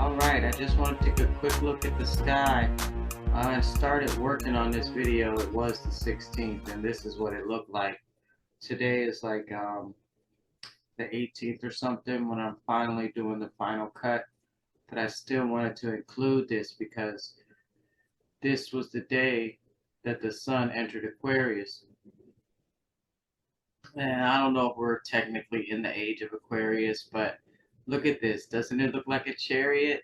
Alright, I just want to take a quick look at the sky. I started working on this video, it was the 16th, and this is what it looked like. Today is like the 18th or something when I'm finally doing the final cut. But I still wanted to include this because this was the day that the sun entered Aquarius. And I don't know if we're technically in the age of Aquarius, but look at this. Doesn't it look like a chariot?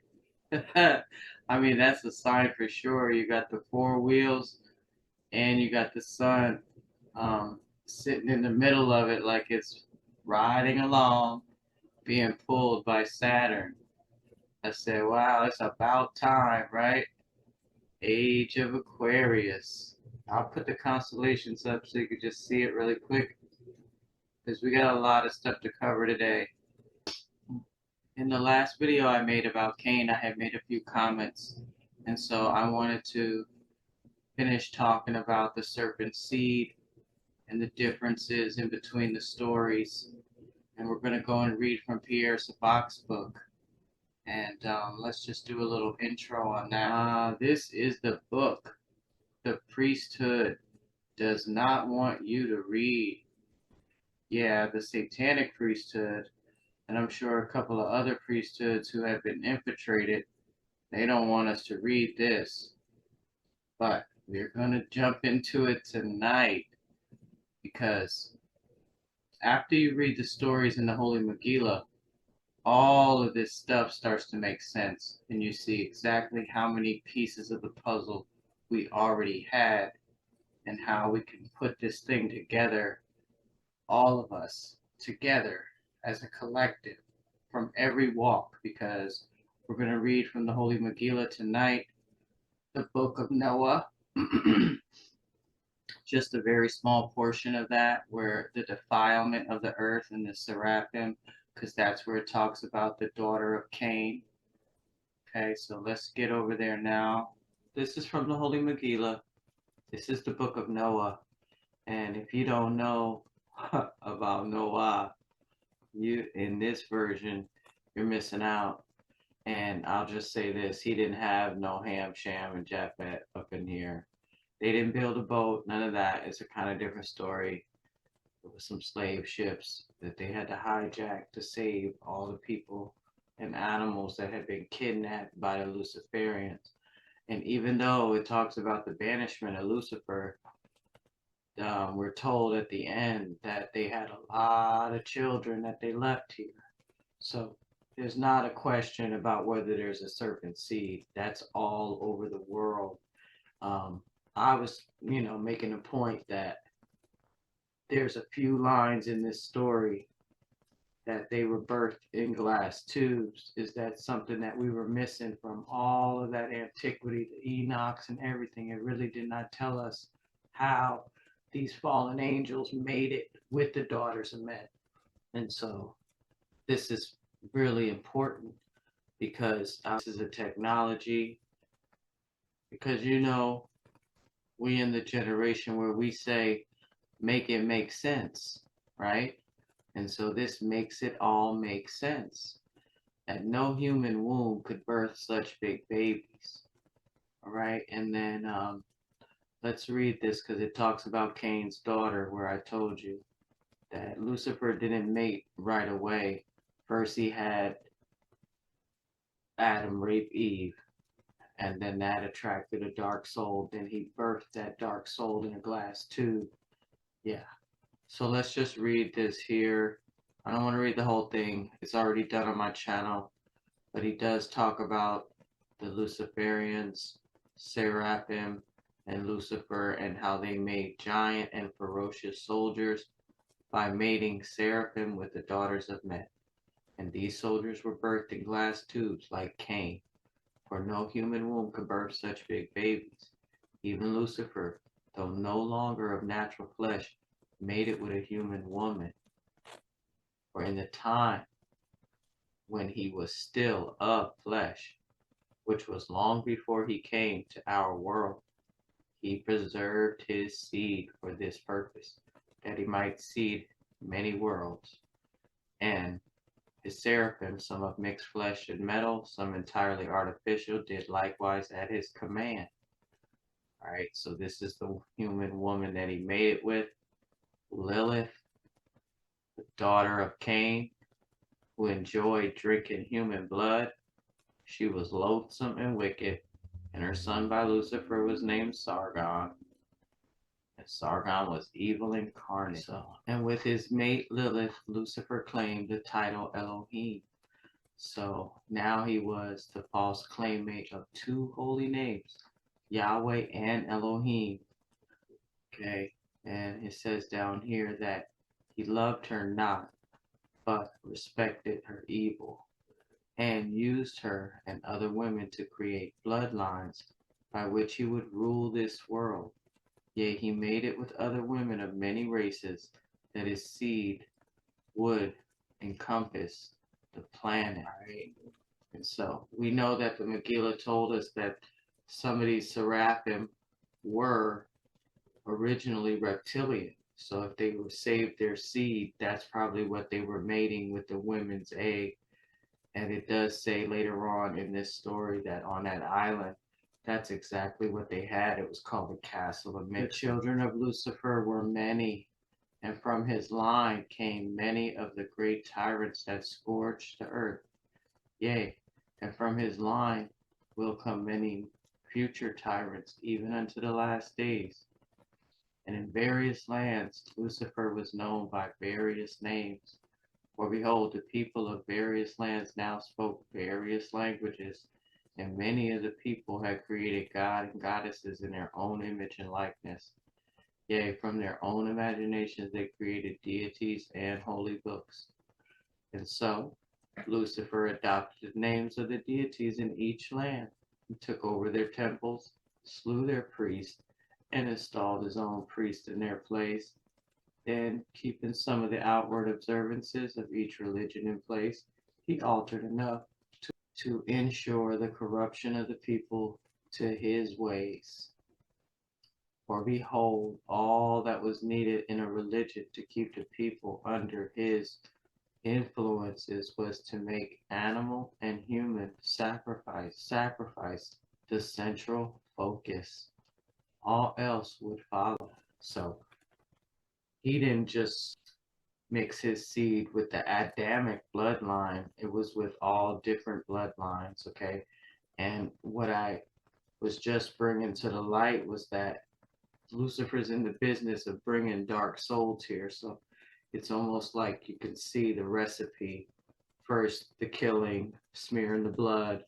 I mean, that's a sign for sure. You got the four wheels and you got the sun sitting in the middle of it like it's riding along, being pulled by Saturn. I said, wow, it's about time, right? Age of Aquarius. I'll put the constellations up so you can just see it really quick because we got a lot of stuff to cover today. In the last video I made about Cain, I had made a few comments, and so I wanted to finish talking about the Serpent Seed and the differences in between the stories. And we're going to go and read from Pierre Sabac's book. And let's just do a little intro on that. This is the book the priesthood does not want you to read. Yeah, the satanic priesthood, and I'm sure a couple of other priesthoods who have been infiltrated, they don't want us to read this. But we're going to jump into it tonight because after you read the stories in the Holy Megillah, all of this stuff starts to make sense, and you see exactly how many pieces of the puzzle we already had and how we can put this thing together, all of us together as a collective from every walk, because we're going to read from the Holy Megillah tonight, the book of Noah, just a very small portion of that, where the defilement of the earth and the Seraphim, because that's where it talks about the daughter of Cain. Okay, so let's get over there now. This is from the Holy Megillah. This is the book of Noah. And if you don't know about Noah, you in this version, you're missing out. And I'll just say this, he didn't have no Ham, Shem, and Japheth up in here. They didn't build a boat, none of that. It's a kind of different story. There was some slave ships that they had to hijack to save all the people and animals that had been kidnapped by the Luciferians. And even though it talks about the banishment of Lucifer, we're told at the end that they had a lot of children that they left here. So there's not a question about whether there's a serpent seed. That's all over the world. I was, making a point that there's a few lines in this story that they were birthed in glass tubes. Is that something that we were missing from all of that antiquity, the Enochs and everything? It really did not tell us how these fallen angels made it with the daughters of men. And so this is really important because this is a technology, because we in the generation where we say make it make sense, right? And so this makes it all make sense. That no human womb could birth such big babies. All right, and then let's read this because it talks about Cain's daughter, where I told you that Lucifer didn't mate right away. First he had Adam rape Eve, and then that attracted a dark soul. Then he birthed that dark soul in a glass tube. Yeah. So let's just read this here. I don't want to read the whole thing. It's already done on my channel. But he does talk about the Luciferians, Seraphim, and Lucifer, and how they made giant and ferocious soldiers by mating Seraphim with the daughters of men. And these soldiers were birthed in glass tubes like Cain, for no human womb could birth such big babies. Even Lucifer, though no longer of natural flesh, made it with a human woman. For in the time when he was still of flesh, which was long before he came to our world, he preserved his seed for this purpose, that he might seed many worlds. And His seraphim, some of mixed flesh and metal, some entirely artificial, did likewise at his command. All right, so this is the human woman that he made it with, Lilith, the daughter of Cain, who enjoyed drinking human blood. She was loathsome and wicked, and her son by Lucifer was named Sargon. And Sargon was evil incarnate. And with his mate Lilith, Lucifer claimed the title Elohim. So now he was the false claimant of two holy names, Yahweh and Elohim. Okay, and it says down here that he loved her not, but respected her evil, and used her and other women to create bloodlines by which he would rule this world. Yea, he made it with other women of many races, that his seed would encompass the planet. Right? And so we know that the Megillah told us that some of these Seraphim were originally reptilian. So if they were saved their seed, that's probably what they were mating with the women's egg. And it does say later on in this story that on that island, that's exactly what they had. It was called the Castle of Men. The children of Lucifer were many, and from his line came many of the great tyrants that scourged the earth. Yea, and from his line will come many future tyrants, even unto the last days. And in various lands Lucifer was known by various names. For behold, the people of various lands now spoke various languages, and many of the people had created god and goddesses in their own image and likeness. Yea, from their own imaginations they created deities and holy books. And so Lucifer adopted the names of the deities in each land, and took over their temples, slew their priests, and installed his own priest in their place. Then, keeping some of the outward observances of each religion in place, he altered enough to ensure the corruption of the people to his ways. For behold, all that was needed in a religion to keep the people under his influences was to make animal and human sacrifice the central focus. All else would follow. So he didn't just mix his seed with the Adamic bloodline. It was with all different bloodlines, okay? And what I was just bringing to the light was that Lucifer's in the business of bringing dark souls here. So it's almost like you can see the recipe. First, the killing, smearing the blood,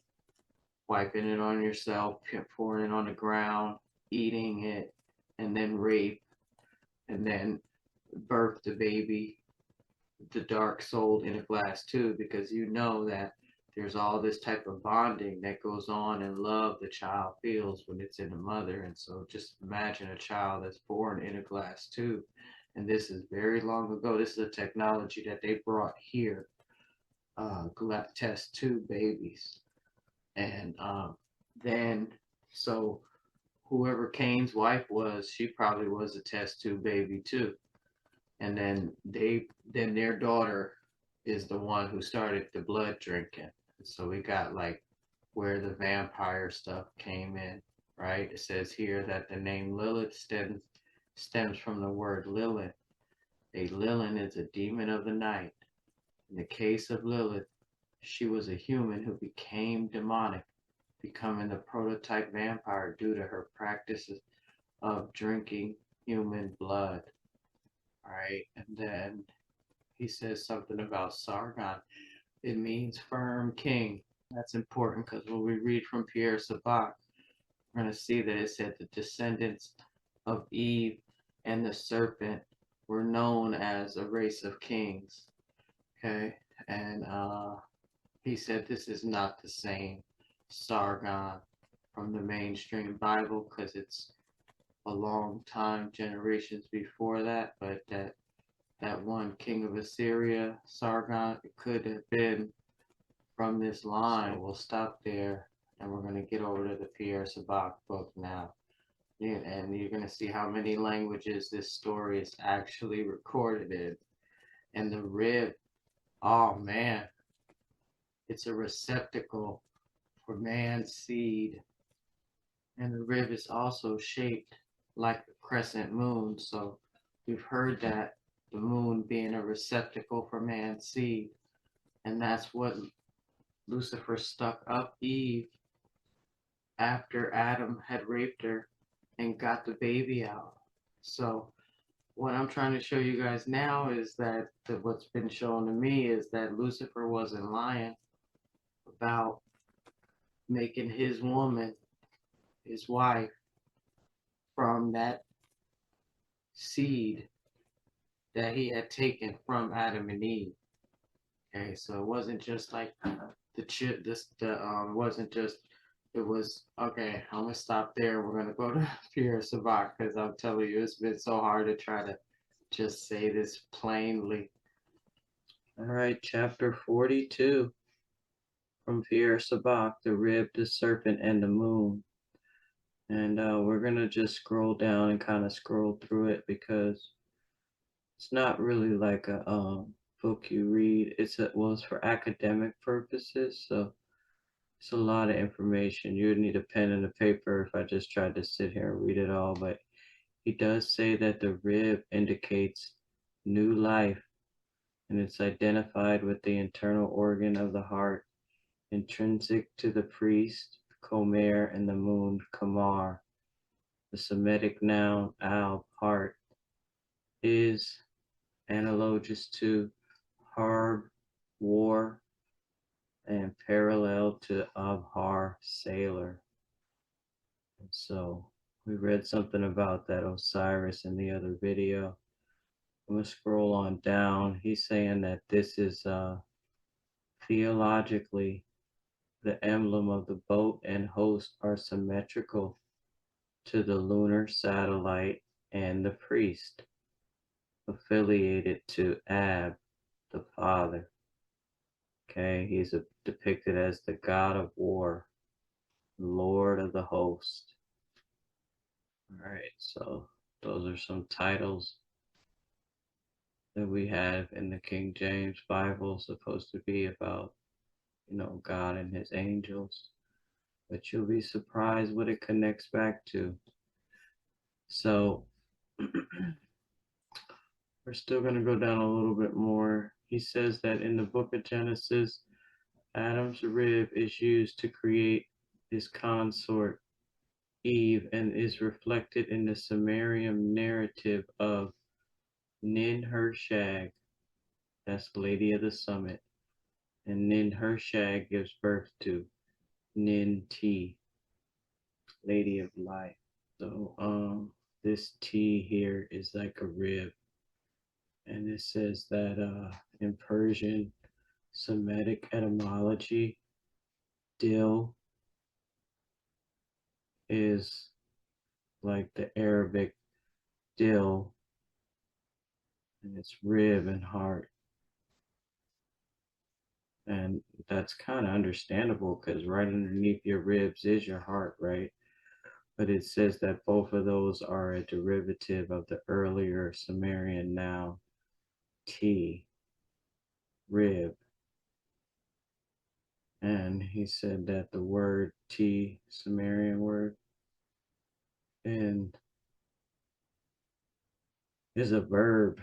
wiping it on yourself, pouring it on the ground, eating it, and then rape, and then birth the baby, the dark soul in a glass tube, because you know that there's all this type of bonding that goes on and love the child feels when it's in the mother. And so just imagine a child that's born in a glass tube. And this is very long ago. This is a technology that they brought here, test tube babies. And then, so whoever Cain's wife was, she probably was a test tube baby too. And then their daughter is the one who started the blood drinking. So we got like where the vampire stuff came in, right? It says here that the name Lilith stems from the word Lilin. A Lilin is a demon of the night. In the case of Lilith, she was a human who became demonic, becoming the prototype vampire due to her practices of drinking human blood. All right, and then he says something about Sargon. It means firm king. That's important because when we read from Pierre Sabak, we're going to see that it said the descendants of Eve and the serpent were known as a race of kings. Okay, and he said this is not the same Sargon from the mainstream Bible because it's a long time, generations before that, but that one king of Assyria, Sargon, it could have been from this line. So we'll stop there, and we're going to get over to the Pierre Sabak book now. And you're going to see how many languages this story is actually recorded in. And the rib, oh man, it's a receptacle for man's seed. And the rib is also shaped like a crescent moon. So we've heard that the moon being a receptacle for man's seed. And that's what Lucifer stuck up Eve after Adam had raped her and got the baby out. So what I'm trying to show you guys now is that what's been shown to me is that Lucifer wasn't lying about making his woman his wife from that seed that he had taken from Adam and Eve. Okay, so it wasn't just like the chip. Wasn't just. It was okay. I'm gonna stop there. We're gonna go to Pierre Sabak because I'm telling you, it's been so hard to try to just say this plainly. All right, chapter 42 from Pierre Sabak, the rib, the serpent, and the moon. And we're gonna just scroll down and kind of scroll through it because it's not really like a book you read. It's for academic purposes, so it's a lot of information. You would need a pen and a paper if I just tried to sit here and read it all. But he does say that the rib indicates new life, and it's identified with the internal organ of the heart, intrinsic to the priest, Comer, and the moon, Kamar. The Semitic noun al, heart, is analogous to harb, war, and parallel to abhar, sailor. And so we read something about that Osiris in the other video. I'm going to scroll on down. He's saying that this is theologically the emblem of the boat and host are symmetrical to the lunar satellite and the priest, affiliated to Ab, the father. Okay, he's depicted as the god of war, lord of the host. All right, so those are some titles that we have in the King James Bible, supposed to be about, God and his angels. But you'll be surprised what it connects back to. So we're still going to go down a little bit more. He says that in the book of Genesis, Adam's rib is used to create his consort, Eve, and is reflected in the Sumerian narrative of Nin-Hershag, that's Lady of the Summit, and Nin-Hershag gives birth to Nin-T, Lady of Life. So this T here is like a rib, and it says that in Persian Semitic etymology, dil is like the Arabic dil, and it's rib and heart. And that's kind of understandable because right underneath your ribs is your heart, right? But it says that both of those are a derivative of the earlier Sumerian noun T, rib. And he said that the word T, Sumerian word, and is a verb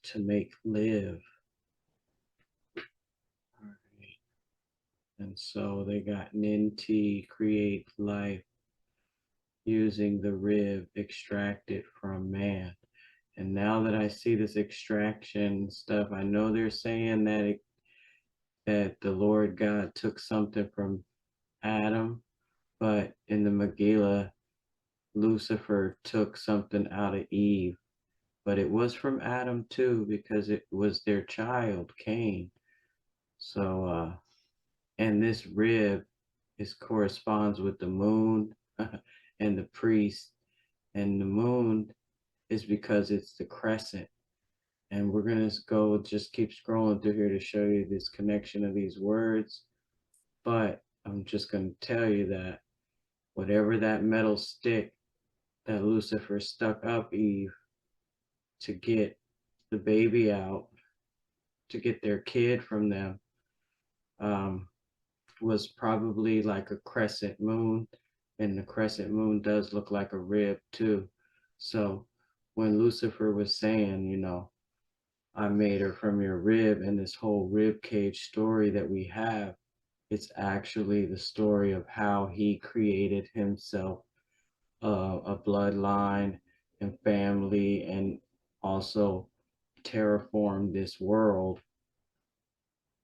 to make live. All right. And so they got Nin-T, create life, using the rib extracted from man. And now that I see this extraction stuff, I know they're saying that that the Lord God took something from Adam, but in the Megillah, Lucifer took something out of Eve. But it was from Adam too, because it was their child, Cain. So, and this rib corresponds with the moon and the priest. And the moon is because it's the crescent. And we're going to just keep scrolling through here to show you this connection of these words. But I'm just going to tell you that whatever that metal stick that Lucifer stuck up Eve to get the baby out, to get their kid from them, was probably like a crescent moon, and the crescent moon does look like a rib too. So when Lucifer was saying, you know, I made her from your rib, and this whole rib cage story that we have, it's actually the story of how he created himself a bloodline and family, and also terraformed this world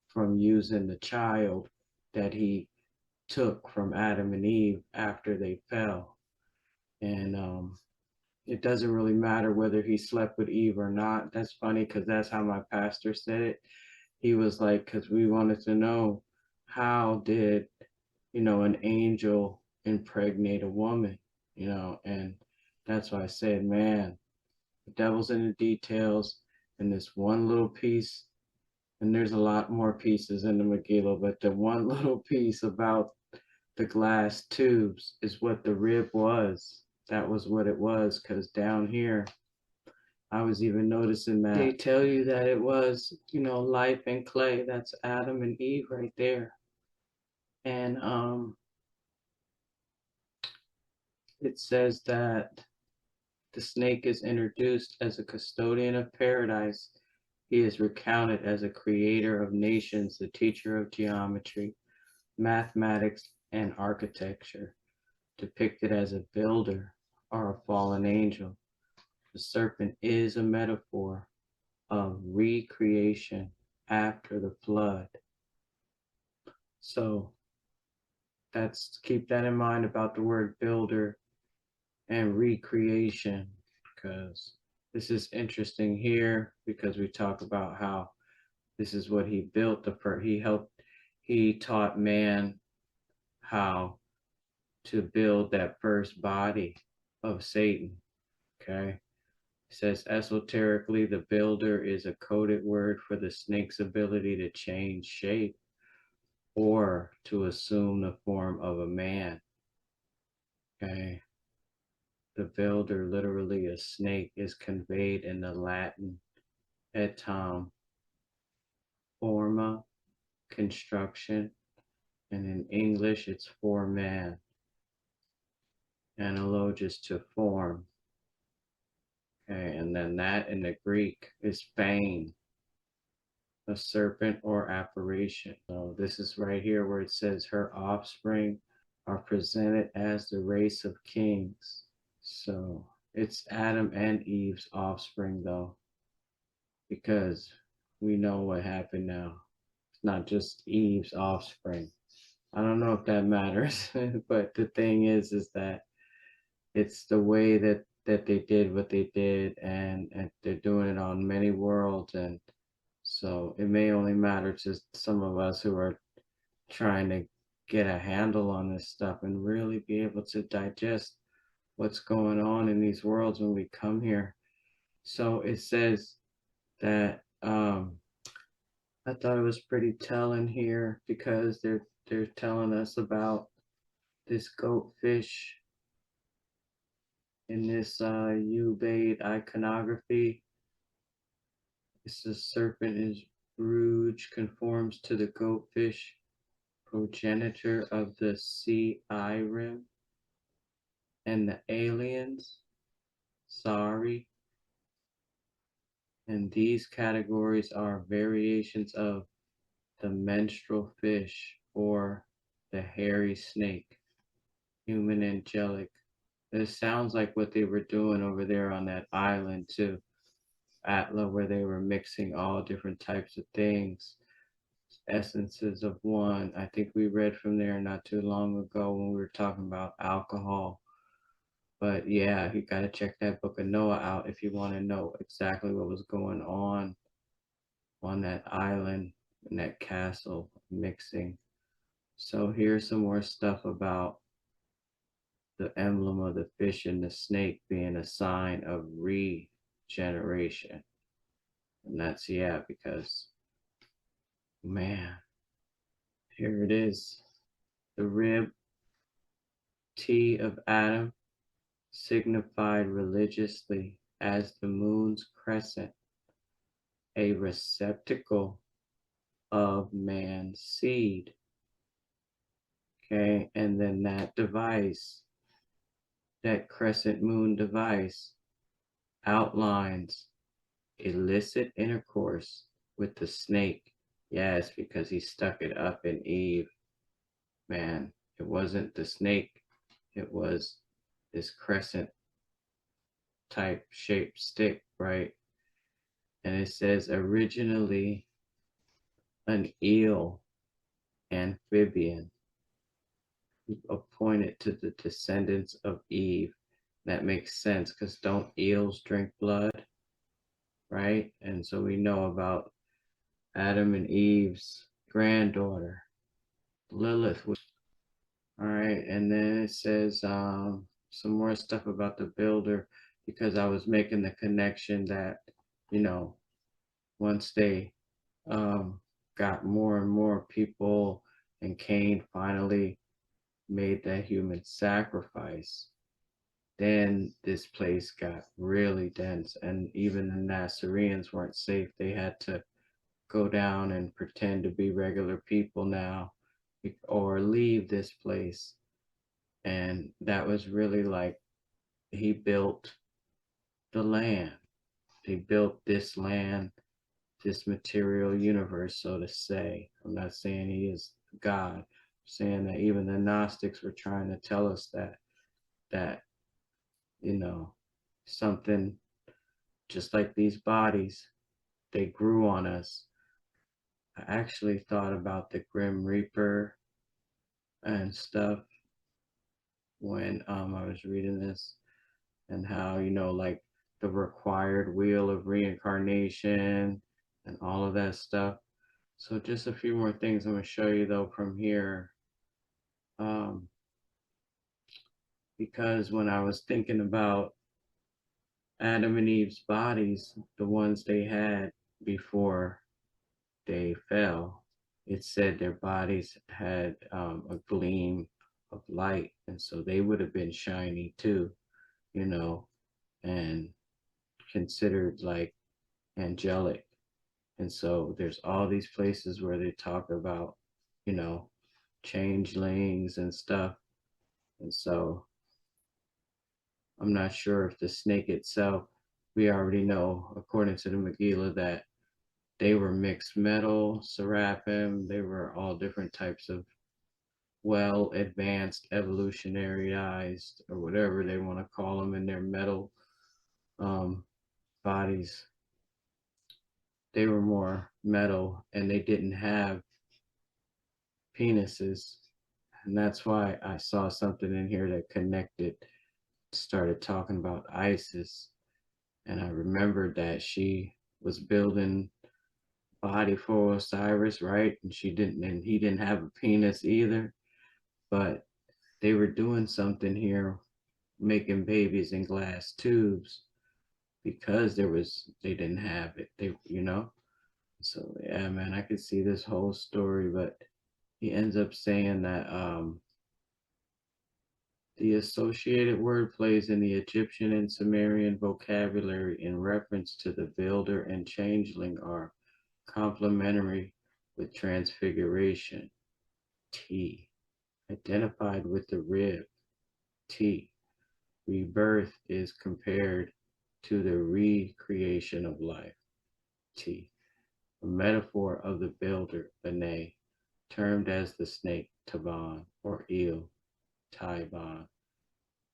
from using the child that he took from Adam and Eve after they fell. And it doesn't really matter whether he slept with Eve or not. That's funny because that's how my pastor said it. He was like, because we wanted to know, how did, you know, an angel impregnate a woman, you know? And that's why I said, man, the devil's in the details, and this one little piece, and there's a lot more pieces in the Megillah, but the one little piece about the glass tubes is what the rib was. That was what it was, because down here, I was even noticing that they tell you that it was, you know, life and clay. That's Adam and Eve right there. And it says that the snake is introduced as a custodian of paradise. He is recounted as a creator of nations, the teacher of geometry, mathematics, and architecture, depicted as a builder or a fallen angel. The serpent is a metaphor of recreation after the flood. So that's, keep that in mind about the word builder and recreation, because this is interesting here, because we talk about how this is what he built. He taught man how to build that first body of Satan. Okay. It says esoterically, the builder is a coded word for the snake's ability to change shape or to assume the form of a man. Okay. The builder, literally a snake, is conveyed in the Latin etam, forma, construction, and in English it's for man, analogous to form. Okay, and then that in the Greek is bane, a serpent or apparition. So this is right here where it says her offspring are presented as the race of kings. So it's Adam and Eve's offspring though, because we know what happened now. It's not just Eve's offspring. I don't know if that matters, but the thing is that it's the way that they did what they did, and they're doing it on many worlds, and so it may only matter to some of us who are trying to get a handle on this stuff and really be able to digest what's going on in these worlds when we come here. So it says that I thought it was pretty telling here, because they're telling us about this goatfish in this Ubaid iconography. It's the serpent is rouge, conforms to the goatfish, progenitor of the Seraphim and the aliens. Sorry. And these categories are variations of the menstrual fish or the hairy snake, human angelic. This sounds like what they were doing over there on that island too, Atla, where they were mixing all different types of things, essences of one. I think we read from there not too long ago when we were talking about alcohol. But yeah, you got to check that book of Noah out if you want to know exactly what was going on that island, in that castle, mixing. So here's some more stuff about the emblem of the fish and the snake being a sign of regeneration. And that's, yeah, because, man, here it is. The rib T of Adam, signified religiously as the moon's crescent, a receptacle of man's seed. Okay, and then that device, that crescent moon device, outlines illicit intercourse with the snake. Yes, because he stuck it up in Eve. Man, it wasn't the snake, it was this crescent type shaped stick, right? And it says originally an eel amphibian appointed to the descendants of Eve. That makes sense because don't eels drink blood, right? And so we know about Adam and Eve's granddaughter, Lilith. All right, and then it says some more stuff about the builder because I was making the connection that, you know, once they got more and more people and Cain finally made that human sacrifice, then this place got really dense and even the Nasareans weren't safe. They had to go down and pretend to be regular people now or leave this place. And that was really like he built the land. He built this land, this material universe, so to say. I'm not saying he is God. I'm saying that even the Gnostics were trying to tell us that you know something just like these bodies, they grew on us. I actually thought about the Grim Reaper and stuff when I was reading this and how, like the required wheel of reincarnation and all of that stuff. So just a few more things I'm going to show you though from here. Because when I was thinking about Adam and Eve's bodies, the ones they had before they fell, it said their bodies had a gleam of light. And so they would have been shiny too, and considered like angelic. And so there's all these places where they talk about, you know, changelings and stuff. And so I'm not sure if the snake itself, we already know, according to the Megillah, that they were mixed metal, Seraphim, they were all different types of well advanced evolutionaryized or whatever they want to call them in their metal bodies. They were more metal and they didn't have penises. And that's why I saw something in here that connected, started talking about Isis. And I remembered that she was building body for Osiris, right? And he didn't have a penis either. But they were doing something here, making babies in glass tubes because they didn't have it. So yeah, man, I could see this whole story, but he ends up saying that the associated word plays in the Egyptian and Sumerian vocabulary in reference to the builder and changeling are complementary with transfiguration. T. Identified with the rib. T. Rebirth is compared to the recreation of life. T. A metaphor of the builder, Bene, termed as the snake, Taban, or eel, Taiban.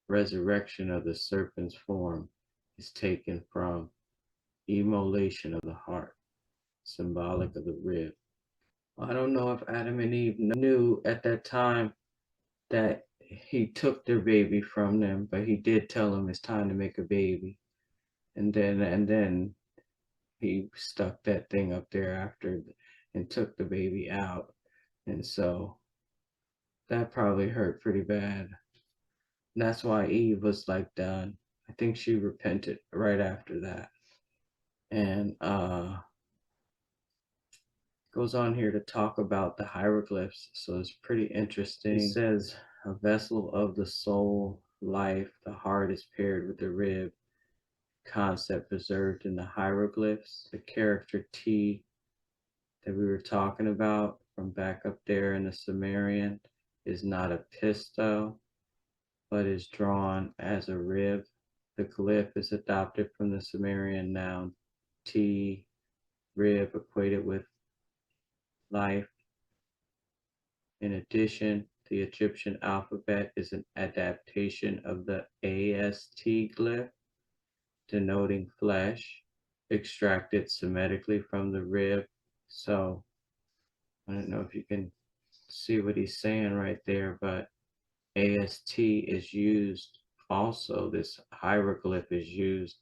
Resurrection of the serpent's form is taken from immolation of the heart, symbolic of the rib. I don't know if Adam and Eve knew at that time that he took their baby from them, but he did tell them it's time to make a baby. And then he stuck that thing up there after and took the baby out. And so that probably hurt pretty bad. And that's why Eve was like done. I think she repented right after that. And goes on here to talk about the hieroglyphs. So it's pretty interesting. It says, a vessel of the soul, life, the heart is paired with the rib. Concept preserved in the hieroglyphs. The character T that we were talking about from back up there in the Sumerian is not a pistil, but is drawn as a rib. The glyph is adopted from the Sumerian noun T, rib, equated with life. In addition, the Egyptian alphabet is an adaptation of the AST glyph, denoting flesh, extracted semitically from the rib. So, I don't know if you can see what he's saying right there, but AST is used also, this hieroglyph is used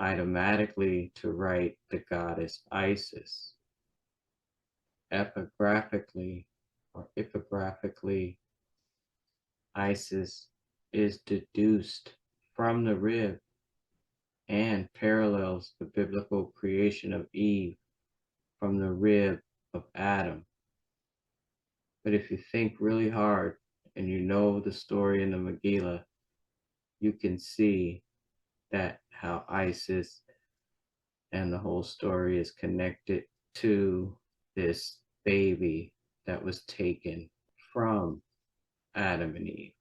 idiomatically to write the goddess Isis. Epigraphically, Isis is deduced from the rib and parallels the biblical creation of Eve from the rib of Adam. But if you think really hard and you know the story in the Megillah, you can see that how Isis and the whole story is connected to this baby that was taken from Adam and Eve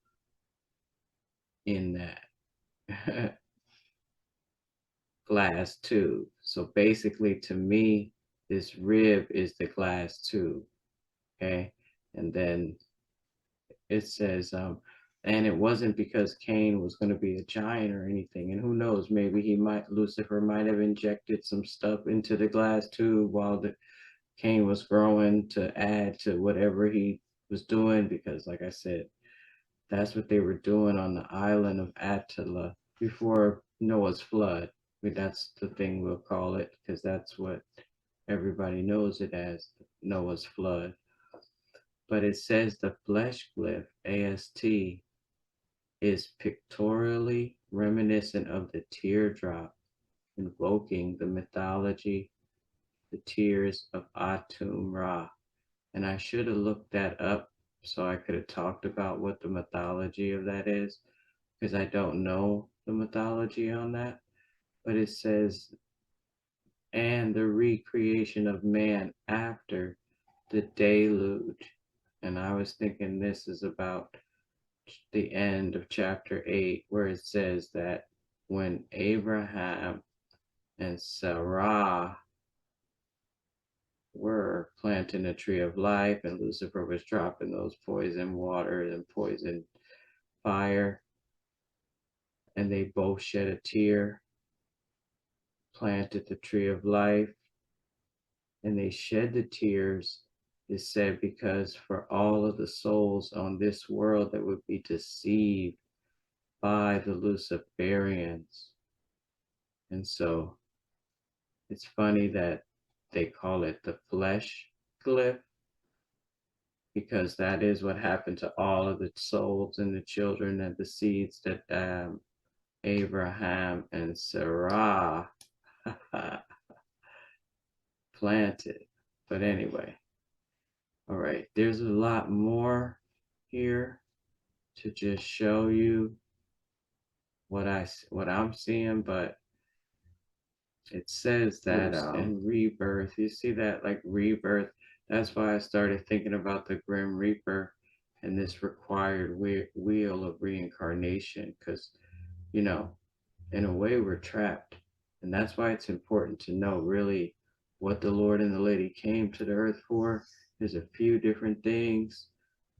in that glass tube. So basically, to me, this rib is the glass tube. Okay. And then it says, and it wasn't because Cain was going to be a giant or anything. And who knows, maybe Lucifer might have injected some stuff into the glass tube while the Cain was growing to add to whatever he was doing, because like I said, that's what they were doing on the island of Attila before Noah's flood. I mean, that's the thing we'll call it, because that's what everybody knows it as, Noah's flood. But it says the flesh glyph, AST, is pictorially reminiscent of the teardrop, invoking the mythology, the tears of Atum Ra. And I should have looked that up so I could have talked about what the mythology of that is, because I don't know the mythology on that. But it says, and the recreation of man after the deluge. And I was thinking this is about the end of chapter 8, where it says that when Abraham and Sarah were planting a tree of life and Lucifer was dropping those poison water and poison fire, and they both shed a tear, planted the tree of life, and they shed the tears, is said, because for all of the souls on this world that would be deceived by the Luciferians. And so it's funny that they call it the flesh glyph, because that is what happened to all of the souls and the children and the seeds that Abraham and Sarah planted. But anyway, all right, there's a lot more here to just show you what I'm seeing, but it says that in rebirth, you see that, like, rebirth. That's why I started thinking about the Grim Reaper and this required wheel of reincarnation, because, you know, in a way we're trapped. And that's why it's important to know really what the Lord and the Lady came to the earth for. There's a few different things.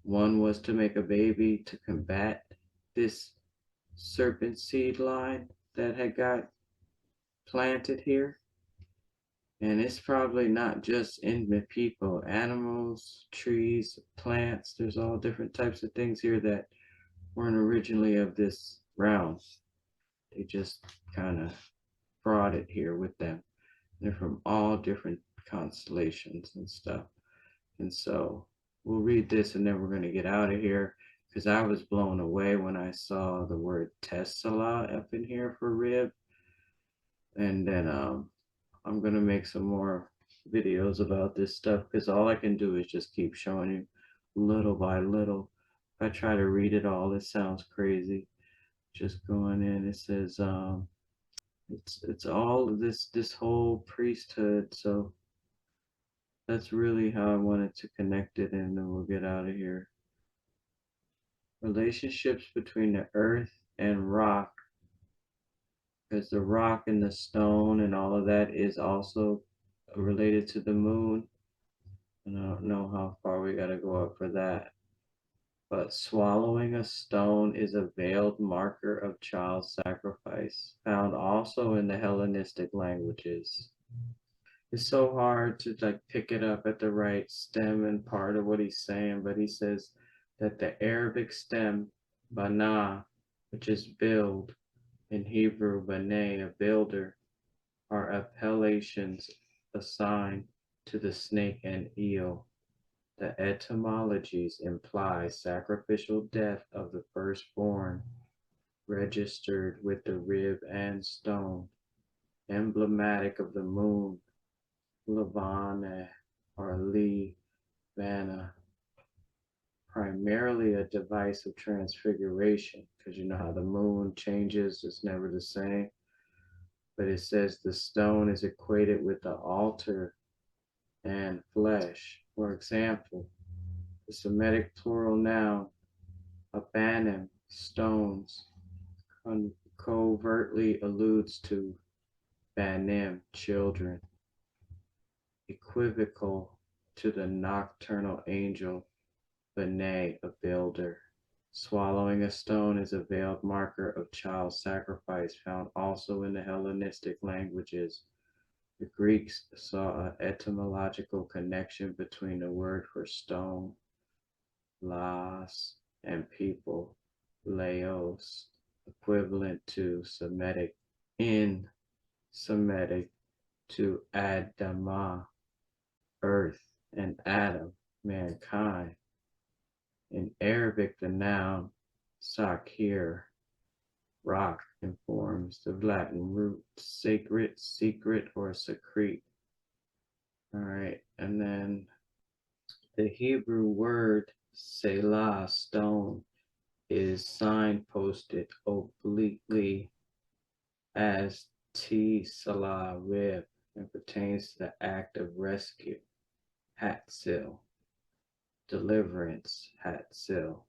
One was to make a baby to combat this serpent seed line that had got planted here. And it's probably not just in the people, animals, trees, plants. There's all different types of things here that weren't originally of this realm. They just kind of brought it here with them. They're from all different constellations and stuff. And so we'll read this and then we're going to get out of here, because I was blown away when I saw the word Tesla up in here for rib. And then I'm going to make some more videos about this stuff, because all I can do is just keep showing you little by little. If I try to read it all, it sounds crazy. Just going in, it says it's all of this whole priesthood. So that's really how I wanted to connect it, and then we'll get out of here. relationships between the earth and rock, because the rock and the stone and all of that is also related to the moon. And I don't know how far we got to go up for that. But swallowing a stone is a veiled marker of child sacrifice, found also in the Hellenistic languages. It's so hard to like pick it up at the right stem and part of what he's saying, but he says that the Arabic stem, bana, which is build, in Hebrew, baneh, a builder, are appellations assigned to the snake and eel. The etymologies imply sacrificial death of the firstborn, registered with the rib and stone, emblematic of the moon, Lavana or Vanna, primarily a device of transfiguration, because you know how the moon changes, it's never the same. But it says the stone is equated with the altar and flesh. For example, the Semitic plural noun, abanim, stones, covertly alludes to banim, children, equivocal to the nocturnal angel, Bene, a builder. Swallowing a stone is a veiled marker of child sacrifice, found also in the Hellenistic languages. The Greeks saw an etymological connection between the word for stone, laos, and people, laos, equivalent to Semitic, in Semitic to Adamah, earth, and Adam, mankind. In Arabic, the noun sakir, rock, informs the Latin root sacred, secret, or secrete. All right, and then the Hebrew word selah, stone, is signposted obliquely as T-salah, rib, and pertains to the act of rescue, hatsil, deliverance, hatsil,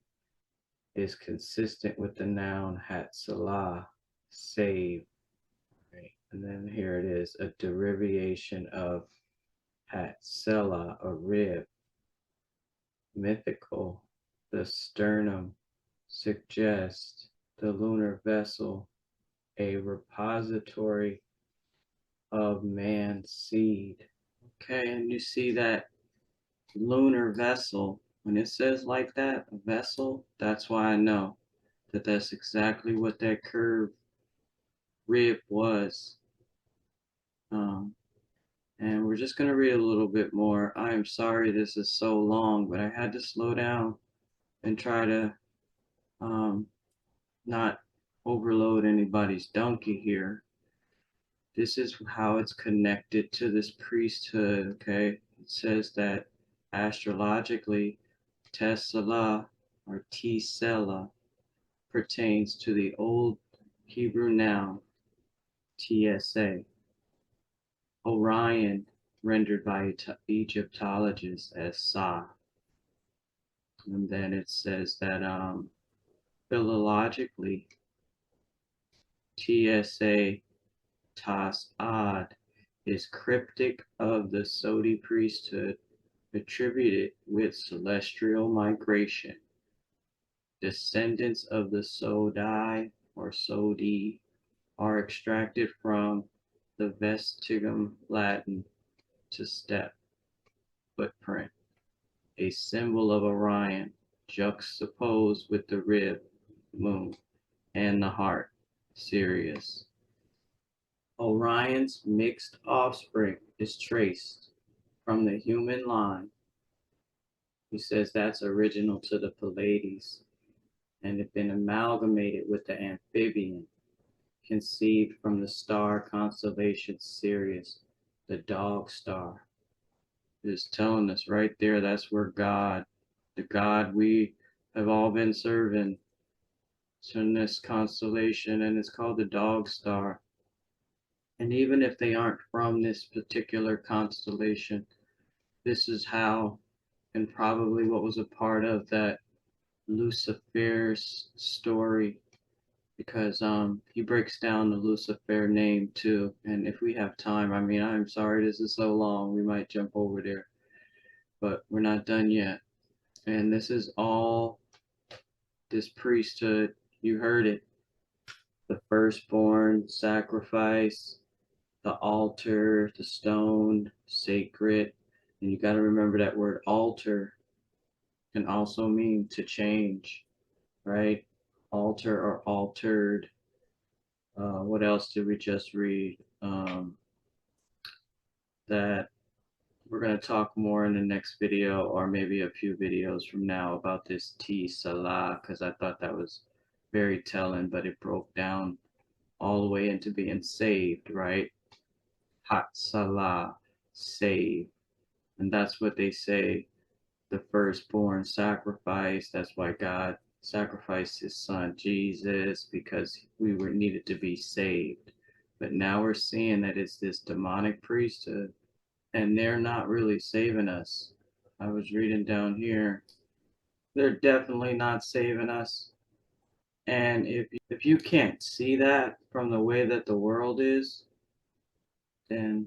is consistent with the noun hatsalah, save. Right? And then here it is, a derivation of hatsela, a rib, mythical, the sternum, suggests the lunar vessel, a repository of man's seed. Okay, and you see that lunar vessel, when it says like that, a vessel, that's why I know that that's exactly what that curved rib was. And we're just going to read a little bit more. I am sorry this is so long, but I had to slow down and try to not overload anybody's donkey here. This is how it's connected to this priesthood, okay? It says that astrologically, Tesla or Tsela pertains to the old Hebrew noun TSA. Orion, rendered by Egyptologists as Sa. And then it says that philologically, TSA Tas-Ad is cryptic of the Sodi priesthood, attributed with celestial migration. Descendants of the Sodi or Sodi are extracted from the Vestigum Latin to step, footprint, a symbol of Orion, juxtaposed with the rib, moon, and the heart, Sirius. Orion's mixed offspring is traced from the human line. He says that's original to the Pleiades and have been amalgamated with the amphibian, conceived from the star constellation Sirius, the dog star. It is telling us right there that's where God, the God we have all been serving, is in this constellation, and it's called the dog star. And even if they aren't from this particular constellation, this is how, and probably what was a part of that Lucifer's story, because he breaks down the Lucifer name too. And if we have time, I mean, I'm sorry this is so long, we might jump over there, but we're not done yet. And this is all this priesthood. You heard it. The firstborn sacrifice, the altar, the stone, sacred. And you got to remember that word altar can also mean to change, right? Alter or altered. What else did we just read? That we're going to talk more in the next video, or maybe a few videos from now, about this T Salah, because I thought that was very telling, but it broke down all the way into being saved, right? Hat Salah, save. And that's what they say, the firstborn sacrifice. That's why God sacrificed his son Jesus, because we were needed to be saved. But now we're seeing that it's this demonic priesthood, and they're not really saving us. I was reading down here, they're definitely not saving us. And if you can't see that from the way that the world is, then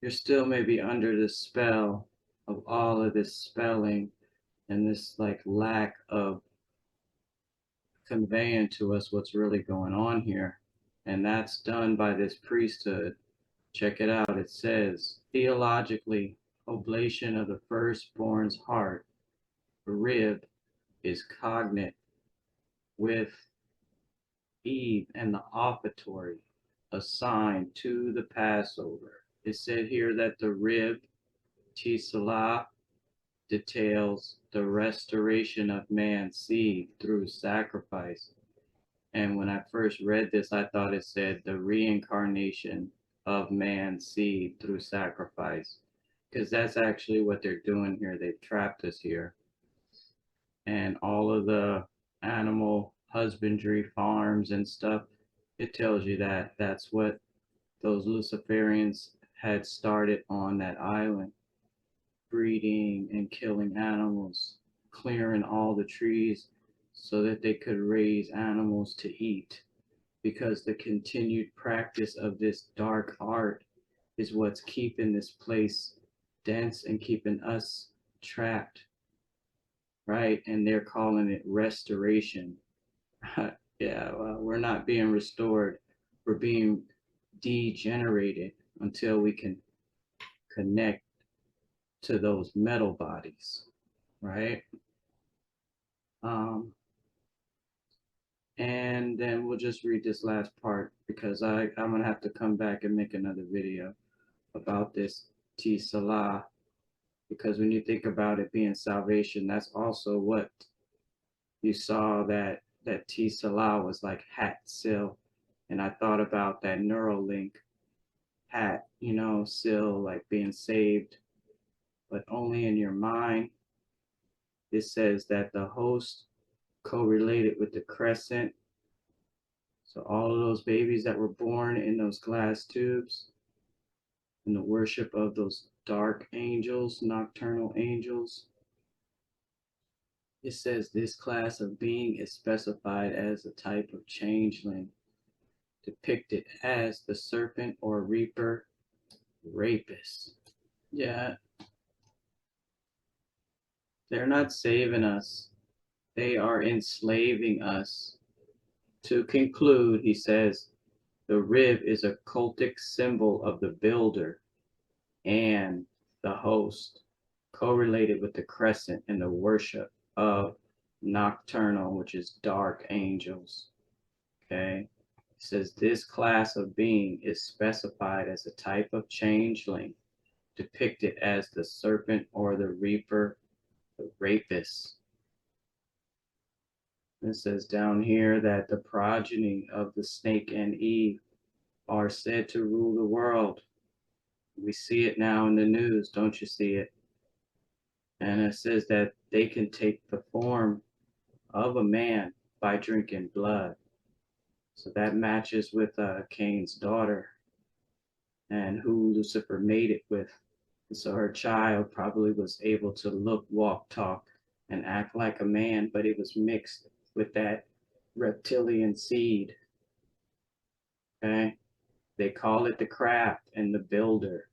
you're still maybe under the spell of all of this spelling and this like lack of conveying to us what's really going on here. And that's done by this priesthood. Check it out. It says, theologically, oblation of the firstborn's heart, rib, is cognate with Eve and the offertory assigned to the Passover. It said here that the rib, Tisala, details the restoration of man's seed through sacrifice. And when I first read this, I thought it said the reincarnation of man's seed through sacrifice, because that's actually what they're doing here. They've trapped us here. And all of the animal husbandry farms and stuff, it tells you that that's what those Luciferians had started on that island, breeding and killing animals, clearing all the trees so that they could raise animals to eat, because the continued practice of this dark art is what's keeping this place dense and keeping us trapped, right? And they're calling it restoration. Yeah, well, we're not being restored, we're being degenerated until we can connect to those metal bodies, right? Um, and then we'll just read this last part, because I'm gonna have to come back and make another video about this T Salah, because when you think about it being salvation, that's also what you saw, that T Salah was like hat sil. And I thought about that Neuralink hat, sil, like being saved, but only in your mind. It says that the host correlated with the crescent. So all of those babies that were born in those glass tubes, in the worship of those dark angels, nocturnal angels, it says this class of being is specified as a type of changeling, depicted as the serpent or reaper, rapist. Yeah, they're not saving us. They are enslaving us. To conclude, he says, the rib is a cultic symbol of the builder and the host, correlated with the crescent and the worship of nocturnal, which is dark angels. Okay. It says this class of being is specified as a type of changeling, depicted as the serpent or the reaper, the rapist. It says down here that the progeny of the snake and Eve are said to rule the world. We see it now in the news, don't you see it? And it says that they can take the form of a man by drinking blood. So that matches with Cain's daughter and who Lucifer made it with. And so her child probably was able to look, walk, talk, and act like a man, but it was mixed with that reptilian seed. Okay? They call it the craft and the builder.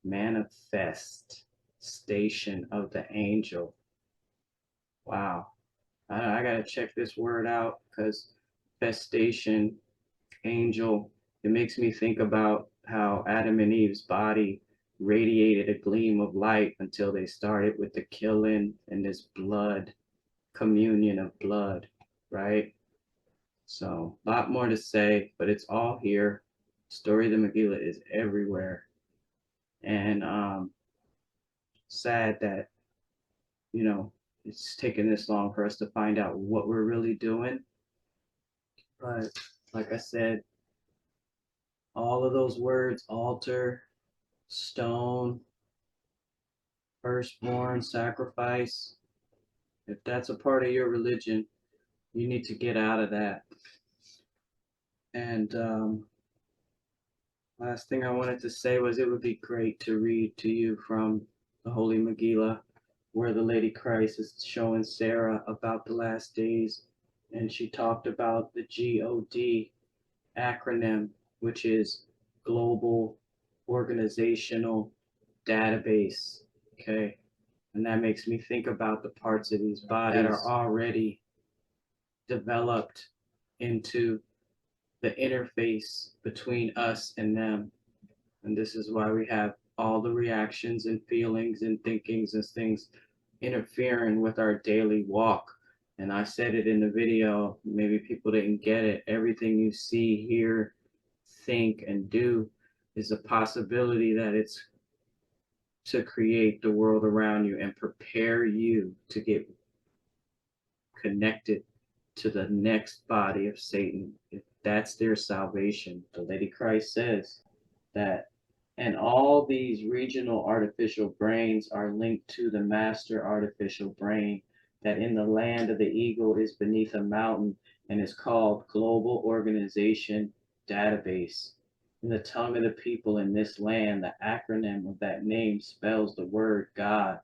Manifest station of the angel. Wow. I gotta check this word out because festation, angel, it makes me think about how Adam and Eve's body radiated a gleam of light until they started with the killing and this blood, communion of blood, right? So, a lot more to say, but it's all here. Story of the Megillah is everywhere. And sad that, you know, it's taken this long for us to find out what we're really doing. But like I said, all of those words, altar, stone, firstborn, sacrifice, if that's a part of your religion, you need to get out of that. And last thing I wanted to say was it would be great to read to you from the Holy Megillah, where the Lady Christ is showing Sarah about the last days, and she talked about the GOD acronym, which is Global Organizational Database. Okay, and that makes me think about the parts of these bodies that are already developed into the interface between us and them. And this is why we have all the reactions and feelings and thinkings and things interfering with our daily walk. And I said it in the video, maybe people didn't get it. Everything you see, hear, think, and do is a possibility that it's to create the world around you and prepare you to get connected to the next body of Satan. If that's their salvation. The Lady Christ says that, and all these regional artificial brains are linked to the master artificial brain that in the land of the eagle is beneath a mountain and is called Global Organization Database. In the tongue of the people in this land, the acronym of that name spells the word God.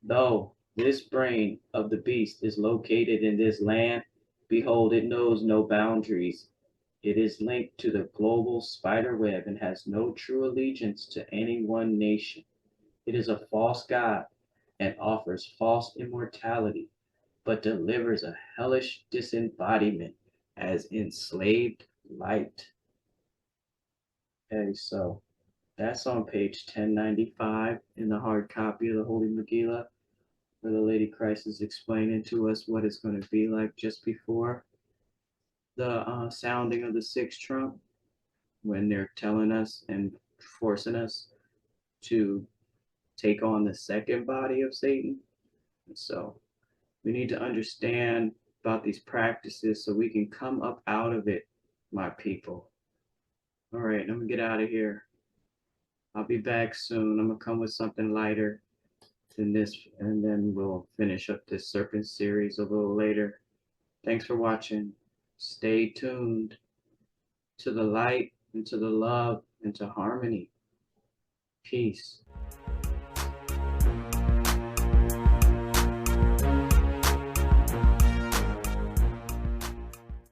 Though this brain of the beast is located in this land, behold, it knows no boundaries. It is linked to the global spider web and has no true allegiance to any one nation. It is a false god and offers false immortality, but delivers a hellish disembodiment as enslaved light. Okay, so that's on page 1095 in the hard copy of the Holy Megillah, where the Lady Christ is explaining to us what it's going to be like just before the sounding of the sixth trump, when they're telling us and forcing us to take on the second body of Satan. And so we need to understand about these practices so we can come up out of it, my people. All right, I'm going to get out of here. I'll be back soon. I'm going to come with something lighter than this, and then we'll finish up this Serpent series a little later. Thanks for watching. Stay tuned to the light and to the love and to harmony. Peace.